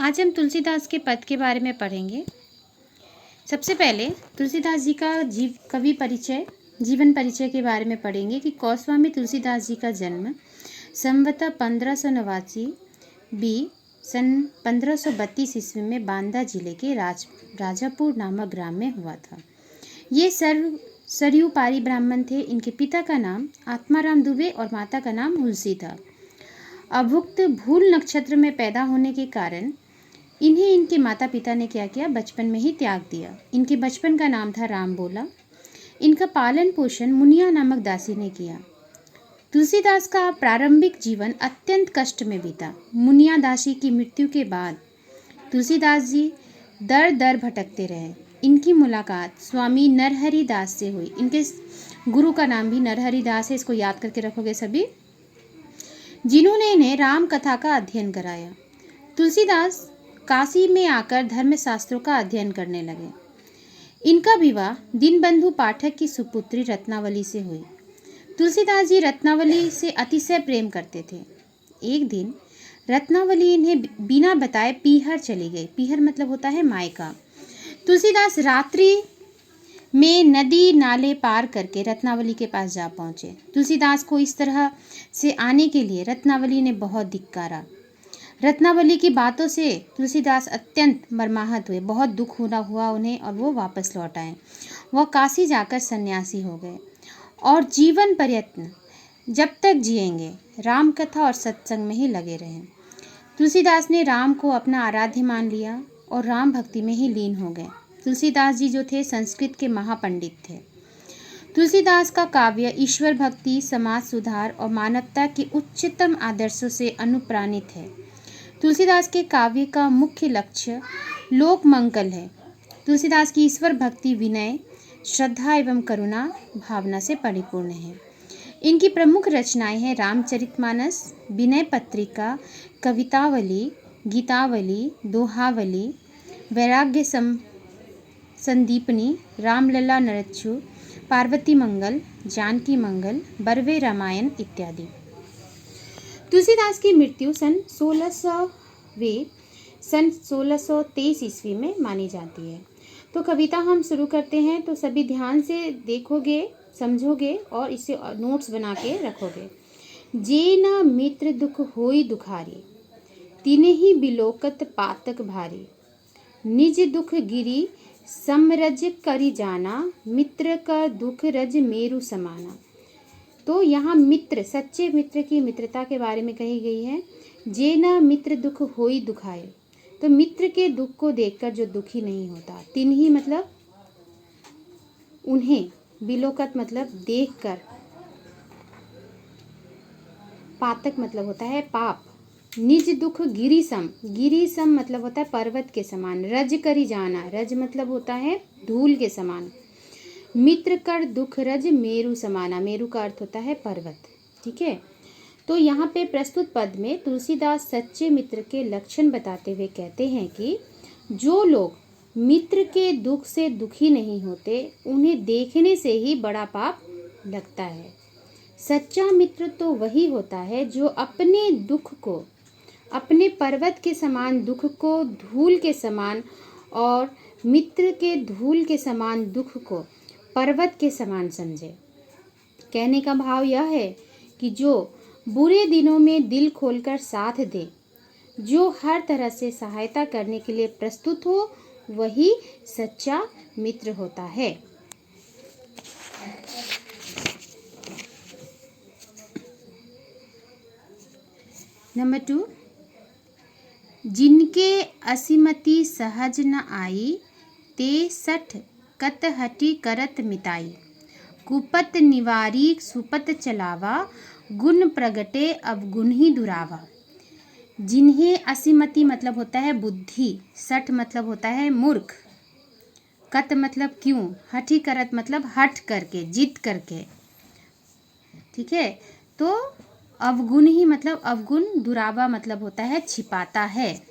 आज हम तुलसीदास के पद के बारे में पढ़ेंगे। सबसे पहले तुलसीदास जी का जीवन परिचय के बारे में पढ़ेंगे कि गोस्वामी तुलसीदास जी का जन्म संवत 1589 बी सन 1532 ईस्वी में बांदा जिले के राजापुर नामक ग्राम में हुआ था। ये सरयू पारी ब्राह्मण थे। इनके पिता का नाम आत्माराम दुबे और माता का नाम हुलसी था। अभुक्त भूल नक्षत्र में पैदा होने के कारण इन्हें इनके माता पिता ने क्या किया, बचपन में ही त्याग दिया। इनके बचपन का नाम था राम बोला। इनका पालन पोषण मुनिया नामक दासी ने किया। तुलसीदास का प्रारंभिक जीवन अत्यंत कष्ट में बीता। मुनिया दासी की मृत्यु के बाद तुलसीदास जी दर दर भटकते रहे। इनकी मुलाकात स्वामी नरहरि दास से हुई। इनके गुरु का नाम भी नरहरि दास है, इसको याद करके रखोगे सभी, जिन्होंने इन्हें राम कथा का अध्ययन कराया। तुलसीदास काशी में आकर धर्मशास्त्रों का अध्ययन करने लगे। इनका विवाह दीनबंधु पाठक की सुपुत्री रत्नावली से हुई। तुलसीदास जी रत्नावली से अतिशय प्रेम करते थे। एक दिन रत्नावली इन्हें बिना बताए पीहर चली गई। पीहर मतलब होता है मायका। तुलसीदास रात्रि में नदी नाले पार करके रत्नावली के पास जा पहुंचे। तुलसीदास को इस तरह से आने के लिए रत्नावली ने बहुत धिक्कारा। रत्नावली की बातों से तुलसीदास अत्यंत मर्माहत हुए। बहुत दुख हुआ उन्हें और वो वापस लौट आए। वह काशी जाकर सन्यासी हो गए और जीवन पर्यंत जब तक जिएंगे राम कथा और सत्संग में ही लगे रहे। तुलसीदास ने राम को अपना आराध्य मान लिया और राम भक्ति में ही लीन हो गए। तुलसीदास जी जो थे संस्कृत के महापंडित थे। तुलसीदास का काव्य ईश्वर भक्ति, समाज सुधार और मानवता के उच्चतम आदर्शों से अनुप्राणित है। तुलसीदास के काव्य का मुख्य लक्ष्य लोक मंगल है। तुलसीदास की ईश्वर भक्ति विनय, श्रद्धा एवं करुणा भावना से परिपूर्ण है। इनकी प्रमुख रचनाएं हैं रामचरितमानस, विनय पत्रिका, कवितावली, गीतावली, दोहावली, वैराग्य संदीपनी, रामलला नरच्छु, पार्वती मंगल, जानकी मंगल, बरवे रामायण इत्यादि। तुलसीदास की मृत्यु सन 1623 ईस्वी में मानी जाती है। तो कविता हम शुरू करते हैं, तो सभी ध्यान से देखोगे, समझोगे और इसे नोट्स बना के रखोगे। जे न मित्र दुख होई दुखारी, तिने ही बिलोकत पातक भारी। निज दुख गिरी समरज करी जाना, मित्र का दुख रज मेरु समाना। तो यहाँ मित्र, सच्चे मित्र की मित्रता के बारे में कही गई है। जे न मित्र दुख होई दुखाए, तो मित्र के दुख को देखकर जो दुखी नहीं होता। तिन्ही मतलब उन्हें, बिलोकत मतलब देखकर, पातक मतलब होता है पाप। निज दुख गिरीसम, गिरीसम मतलब होता है पर्वत के समान। रज करी जाना, रज मतलब होता है धूल के समान। मित्र कर दुख रज मेरु समाना, मेरु का अर्थ होता है पर्वत। ठीक है, तो यहाँ पे प्रस्तुत पद में तुलसीदास सच्चे मित्र के लक्षण बताते हुए कहते हैं कि जो लोग मित्र के दुख से दुखी नहीं होते, उन्हें देखने से ही बड़ा पाप लगता है। सच्चा मित्र तो वही होता है जो अपने दुख को, अपने पर्वत के समान दुख को धूल के समान और मित्र के धूल के समान दुख को पर्वत के समान समझे। कहने का भाव यह है कि जो बुरे दिनों में दिल खोलकर साथ दे, जो हर तरह से सहायता करने के लिए प्रस्तुत हो, वही सच्चा मित्र होता है। नंबर 2, जिनके असीमति सहज न आई, ते सठ कत हटी करत मिताई। कुपत निवारी सुपत चलावा, गुण प्रगटे अवगुण ही दुरावा। जिन्हें असीमति मतलब होता है बुद्धि, सठ मतलब होता है मूर्ख, कत मतलब क्यों, हठी करत मतलब हट करके, जिद करके। ठीक है, तो अवगुण ही मतलब अवगुण, दुरावा मतलब होता है छिपाता है।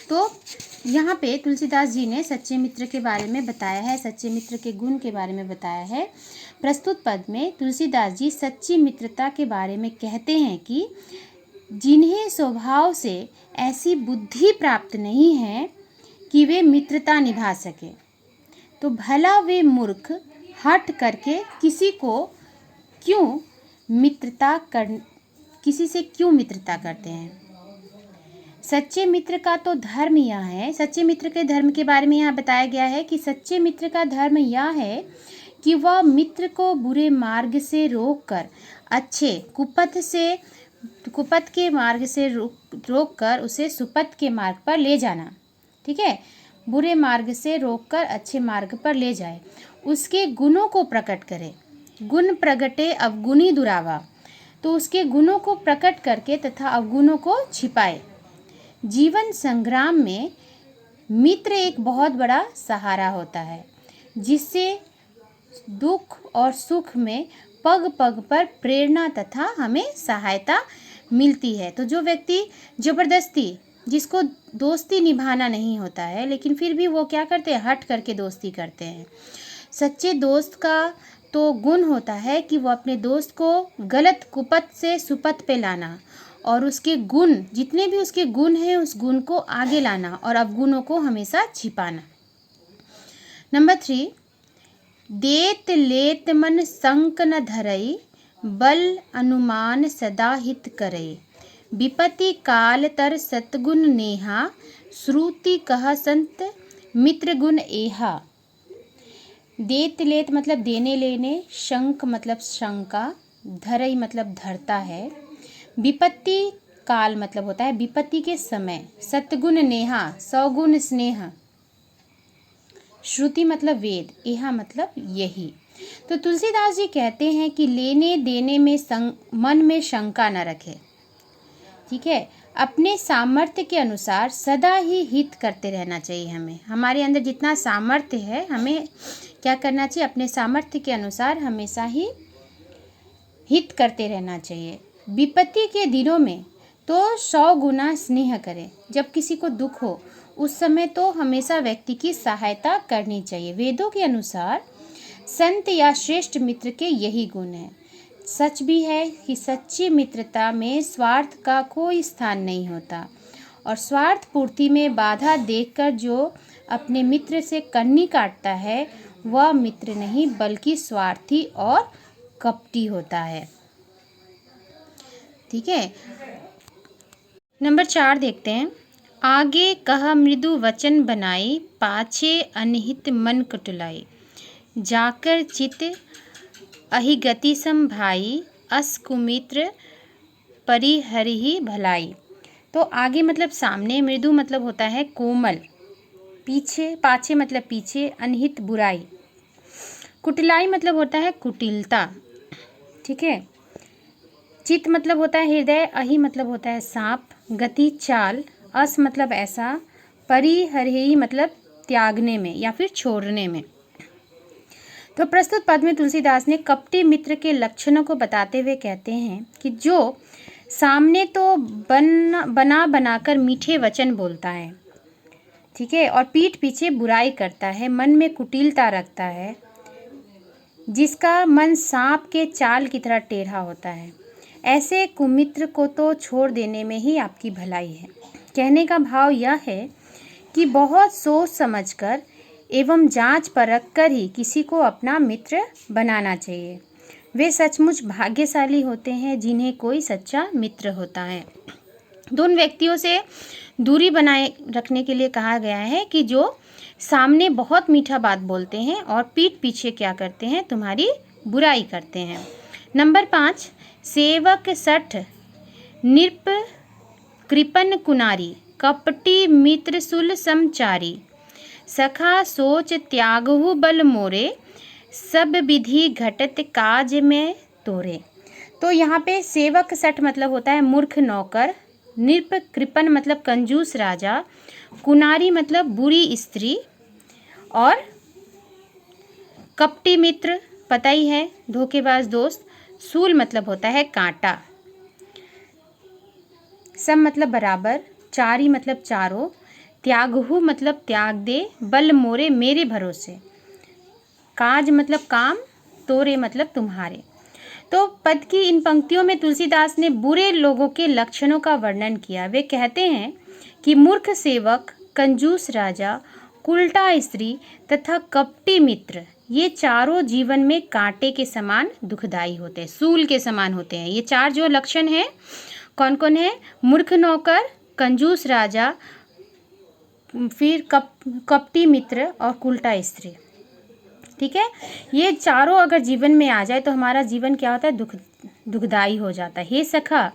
तो यहाँ पे तुलसीदास जी ने सच्चे मित्र के बारे में बताया है, सच्चे मित्र के गुण के बारे में बताया है। प्रस्तुत पद में तुलसीदास जी सच्ची मित्रता के बारे में कहते हैं कि जिन्हें स्वभाव से ऐसी बुद्धि प्राप्त नहीं है कि वे मित्रता निभा सके, तो भला वे मूर्ख हट करके किसी से क्यों मित्रता करते हैं। सच्चे मित्र का तो धर्म यह है, सच्चे मित्र के धर्म के बारे में यहाँ बताया गया है कि सच्चे मित्र का धर्म यह है कि वह मित्र को बुरे मार्ग से रोककर अच्छे कुपथ के मार्ग से रोककर उसे सुपथ के मार्ग पर ले जाना। ठीक है, बुरे मार्ग से रोककर अच्छे मार्ग पर ले जाए, उसके गुणों को प्रकट करे। गुण प्रगटे अवगुणी दुरावा, तो उसके गुणों को प्रकट करके तथा अवगुणों को छिपाए। जीवन संग्राम में मित्र एक बहुत बड़ा सहारा होता है, जिससे दुख और सुख में पग पग पर प्रेरणा तथा हमें सहायता मिलती है। तो जो व्यक्ति जबरदस्ती, जिसको दोस्ती निभाना नहीं होता है, लेकिन फिर भी वो क्या करते हैं, हट करके दोस्ती करते हैं। सच्चे दोस्त का तो गुण होता है कि वो अपने दोस्त को गलत कुपथ से सुपथ पे लाना और उसके गुण, जितने भी उसके गुण हैं, उस गुण को आगे लाना और अवगुणों को हमेशा छिपाना। नंबर 3, देत लेत मन संक न धरई, बल अनुमान सदा हित करई। विपत्ति काल तर सतगुण नेहा, श्रुति कह संत मित्र गुण एहा। देत लेत मतलब देने लेने, शंक मतलब शंका, धरई मतलब धरता है। विपत्ति काल मतलब होता है विपत्ति के समय, सतगुण नेहा सौगुण स्नेह, श्रुति मतलब वेद, एहा मतलब यही। तो तुलसीदास जी कहते हैं कि लेने देने में मन में शंका न रखे। ठीक है, अपने सामर्थ्य के अनुसार सदा ही हित करते रहना चाहिए। हमें, हमारे अंदर जितना सामर्थ्य है, हमें क्या करना चाहिए, अपने सामर्थ्य के अनुसार हमेशा ही हित करते रहना चाहिए। विपत्ति के दिनों में तो 100 गुना स्नेह करें। जब किसी को दुख हो उस समय तो हमेशा व्यक्ति की सहायता करनी चाहिए। वेदों के अनुसार संत या श्रेष्ठ मित्र के यही गुण हैं। सच भी है कि सच्ची मित्रता में स्वार्थ का कोई स्थान नहीं होता और स्वार्थ पूर्ति में बाधा देखकर जो अपने मित्र से कन्नी काटता है वह मित्र नहीं बल्कि स्वार्थी और कपटी होता है। ठीक है, नंबर 4 देखते हैं। आगे कह मृदु वचन बनाई, पाछे अनहित मन कुटुलाई। जाकर चित अहिगति संभाई, अस कुमित्र परिहरिहि भलाई। तो आगे मतलब सामने, मृदु मतलब होता है कोमल, पीछे, पाछे मतलब पीछे, अनहित बुराई, कुटिलाई मतलब होता है कुटिलता। ठीक है, चित मतलब होता है हृदय, अहि मतलब होता है सांप, गति चाल, अस मतलब ऐसा, परिहरिहि मतलब त्यागने में या फिर छोड़ने में। तो प्रस्तुत पद में तुलसीदास ने कपटी मित्र के लक्षणों को बताते हुए कहते हैं कि जो सामने तो बना बनाकर मीठे वचन बोलता है, ठीक है, और पीठ पीछे बुराई करता है, मन में कुटिलता रखता है, जिसका मन सांप के चाल की तरह टेढ़ा होता है, ऐसे कुमित्र को तो छोड़ देने में ही आपकी भलाई है। कहने का भाव यह है कि बहुत सोच समझकर एवं जांच परख कर ही किसी को अपना मित्र बनाना चाहिए। वे सचमुच भाग्यशाली होते हैं जिन्हें कोई सच्चा मित्र होता है। दोनों व्यक्तियों से दूरी बनाए रखने के लिए कहा गया है कि जो सामने बहुत मीठा बात बोलते हैं और पीठ पीछे क्या करते हैं, तुम्हारी बुराई करते हैं। नंबर 5, सेवक सठ नृप कृपन कुनारी, कपटी मित्र सुल समचारी। सखा सोच त्यागहु बल मोरे, सब विधि घटत काज में तोरे। तो यहाँ पे सेवक सठ मतलब होता है मूर्ख नौकर, नृप कृपन मतलब कंजूस राजा, कुनारी मतलब बुरी स्त्री, और कपटी मित्र पता ही है धोखेबाज दोस्त, सूल मतलब होता है कांटा, सम मतलब बराबर, चारी मतलब चारों, त्यागहु मतलब त्याग दे, बल मोरे मेरे भरोसे, काज मतलब काम, तोरे मतलब तुम्हारे। तो पद की इन पंक्तियों में तुलसीदास ने बुरे लोगों के लक्षणों का वर्णन किया। वे कहते हैं कि मूर्ख सेवक, कंजूस राजा, उल्टा स्त्री तथा कपटी मित्र, ये चारों जीवन में कांटे के समान दुखदाई होते हैं, सूल के समान होते हैं। ये चार जो लक्षण हैं कौन कौन है? मूर्ख नौकर, कंजूस राजा, फिर कपटी मित्र और उल्टा स्त्री। ठीक है, ये चारों अगर जीवन में आ जाए तो हमारा जीवन क्या होता है? दुखदाई हो जाता है। हे सखा,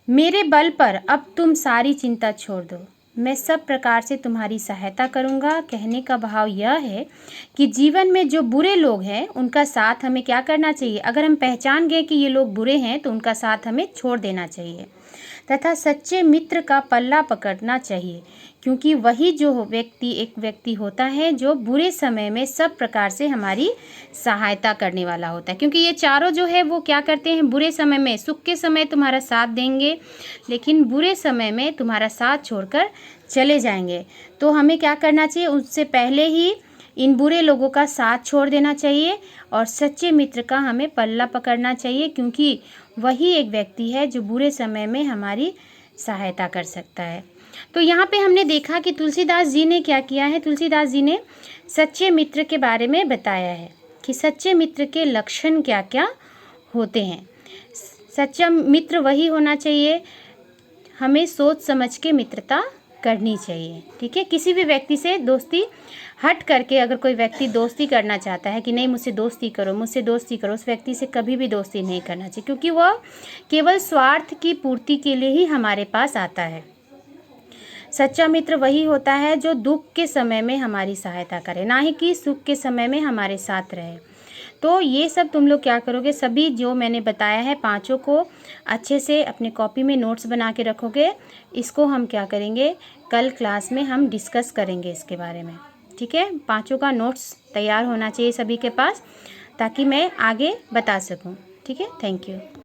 मेरे बल पर अब तुम सारी चिंता छोड़ दो, मैं सब प्रकार से तुम्हारी सहायता करूंगा। कहने का भाव यह है कि जीवन में जो बुरे लोग हैं उनका साथ हमें क्या करना चाहिए? अगर हम पहचान गए कि ये लोग बुरे हैं तो उनका साथ हमें छोड़ देना चाहिए तथा सच्चे मित्र का पल्ला पकड़ना चाहिए, क्योंकि वही जो एक व्यक्ति होता है जो बुरे समय में सब प्रकार से हमारी सहायता करने वाला होता है। क्योंकि ये चारों जो है वो क्या करते हैं? बुरे समय में, सुख के समय तुम्हारा साथ देंगे लेकिन बुरे समय में तुम्हारा साथ छोड़कर चले जाएंगे। तो हमें क्या करना चाहिए? उससे पहले ही इन बुरे लोगों का साथ छोड़ देना चाहिए और सच्चे मित्र का हमें पल्ला पकड़ना चाहिए, क्योंकि वही एक व्यक्ति है जो बुरे समय में हमारी सहायता कर सकता है। तो यहाँ पे हमने देखा कि तुलसीदास जी ने क्या किया है? तुलसीदास जी ने सच्चे मित्र के बारे में बताया है कि सच्चे मित्र के लक्षण क्या क्या होते हैं। सच्चा मित्र वही होना चाहिए, हमें सोच समझ के मित्रता करनी चाहिए। ठीक है, किसी भी व्यक्ति से दोस्ती हट करके अगर कोई व्यक्ति दोस्ती करना चाहता है कि नहीं मुझसे दोस्ती करो, उस व्यक्ति से कभी भी दोस्ती नहीं करना चाहिए, क्योंकि वह केवल स्वार्थ की पूर्ति के लिए ही हमारे पास आता है। सच्चा मित्र वही होता है जो दुख के समय में हमारी सहायता करे, ना ही कि सुख के समय में हमारे साथ रहे। तो ये सब तुम लोग क्या करोगे? सभी जो मैंने बताया है पांचों को अच्छे से अपने कॉपी में नोट्स बना के रखोगे। इसको हम क्या करेंगे? कल क्लास में हम डिस्कस करेंगे इसके बारे में। ठीक है, पांचों का नोट्स तैयार होना चाहिए सभी के पास, ताकि मैं आगे बता सकूं। ठीक है, थैंक यू।